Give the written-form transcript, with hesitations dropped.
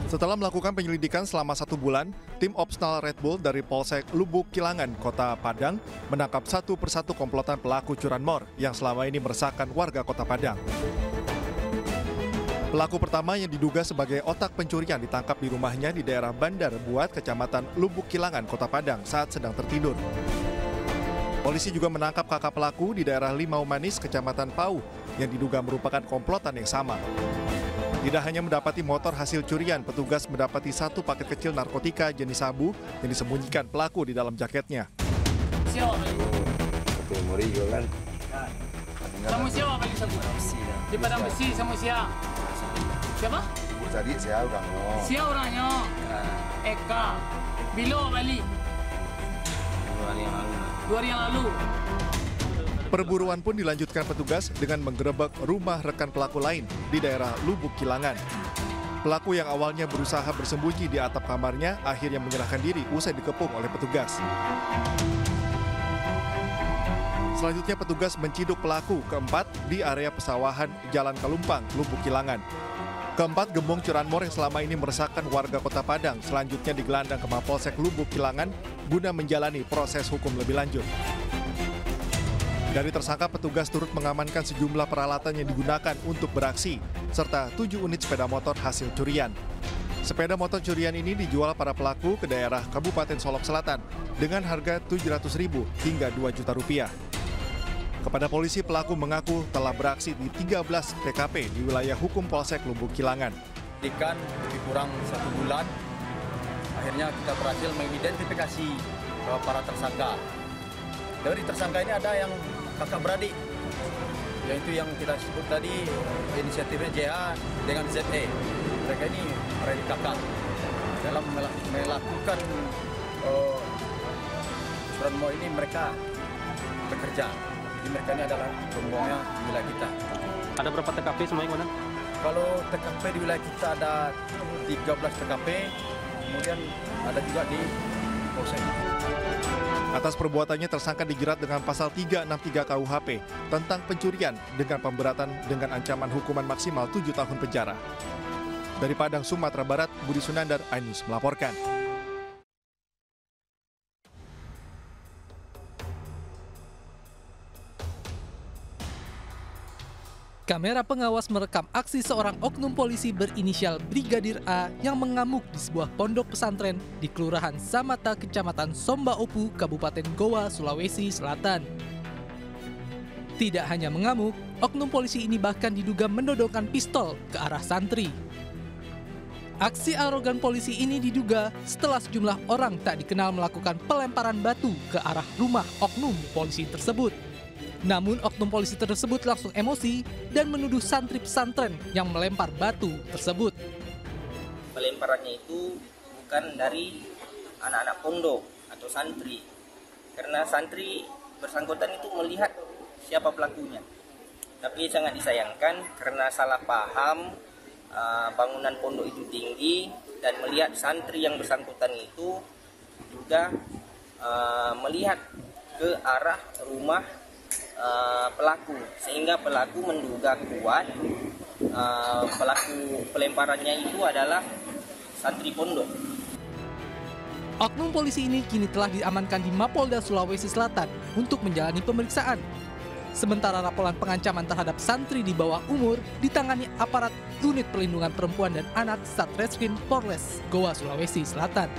Setelah melakukan penyelidikan selama 1 bulan, tim Opsnal Red Bull dari Polsek Lubuk Kilangan, Kota Padang, menangkap satu persatu komplotan pelaku curanmor yang selama ini meresahkan warga Kota Padang. Pelaku pertama yang diduga sebagai otak pencurian ditangkap di rumahnya di daerah Bandar Buat, Kecamatan Lubuk Kilangan, Kota Padang saat sedang tertidur. Polisi juga menangkap kakak pelaku di daerah Limau Manis, Kecamatan Pau, yang diduga merupakan komplotan yang sama. Tidak hanya mendapati motor hasil curian, petugas mendapati 1 paket kecil narkotika jenis sabu yang disembunyikan pelaku di dalam jaketnya. Kan? Sama siapa beli sabu? Di Padang Besi sama siapa? Siapa? Tadi saya orangnya. Siapa orangnya? Eka. Bilo balik. 2 hari yang lalu. Perburuan pun dilanjutkan petugas dengan menggerebek rumah rekan pelaku lain di daerah Lubuk Kilangan. Pelaku yang awalnya berusaha bersembunyi di atap kamarnya akhirnya menyerahkan diri usai dikepung oleh petugas. Selanjutnya petugas menciduk pelaku keempat di area pesawahan Jalan Kalumpang, Lubuk Kilangan. Keempat gembong curanmor yang selama ini meresahkan warga Kota Padang selanjutnya digelandang ke Mapolsek Lubuk Kilangan guna menjalani proses hukum lebih lanjut. Dari tersangka, petugas turut mengamankan sejumlah peralatan yang digunakan untuk beraksi, serta 7 unit sepeda motor hasil curian. Sepeda motor curian ini dijual para pelaku ke daerah Kabupaten Solok Selatan dengan harga Rp700.000 hingga Rp2 juta. Kepada polisi, pelaku mengaku telah beraksi di 13 TKP di wilayah hukum Polsek Lubuk Kilangan. Ikan lebih kurang 1 bulan, akhirnya kita berhasil mengidentifikasi para tersangka. Dari tersangka ini ada yang kakak beradik, yaitu yang kita sebut tadi inisiatifnya JH dengan ZE. Mereka ini beradik kakak. Dalam melakukan curanmor ini mereka bekerja. Jadi mereka ini adalah gembongnya di wilayah kita. Ada berapa TKP semuanya mana? Kalau TKP di wilayah kita ada 13 TKP, kemudian ada juga di Polsek. Atas perbuatannya tersangka dijerat dengan pasal 363 KUHP tentang pencurian dengan pemberatan dengan ancaman hukuman maksimal 7 tahun penjara. Dari Padang, Sumatera Barat, Budi Sunandar, iNews melaporkan. Kamera pengawas merekam aksi seorang oknum polisi berinisial Brigadir A yang mengamuk di sebuah pondok pesantren di Kelurahan Samata, Kecamatan Sombaopu, Kabupaten Goa, Sulawesi Selatan. Tidak hanya mengamuk, oknum polisi ini bahkan diduga menodongkan pistol ke arah santri. Aksi arogan polisi ini diduga setelah sejumlah orang tak dikenal melakukan pelemparan batu ke arah rumah oknum polisi tersebut. Namun oknum polisi tersebut langsung emosi dan menuduh santri pesantren yang melempar batu tersebut. Pelemparannya itu bukan dari anak-anak pondok atau santri. Karena santri bersangkutan itu melihat siapa pelakunya. Tapi sangat disayangkan karena salah paham, bangunan pondok itu tinggi dan melihat santri yang bersangkutan itu juga melihat ke arah rumah pelaku, sehingga pelaku menduga kuat pelaku pelemparannya itu adalah santri pondok. Oknum polisi ini kini telah diamankan di Mapolda Sulawesi Selatan untuk menjalani pemeriksaan. Sementara laporan pengancaman terhadap santri di bawah umur ditangani aparat Unit Perlindungan Perempuan dan Anak Satreskrim Polres Goa, Sulawesi Selatan.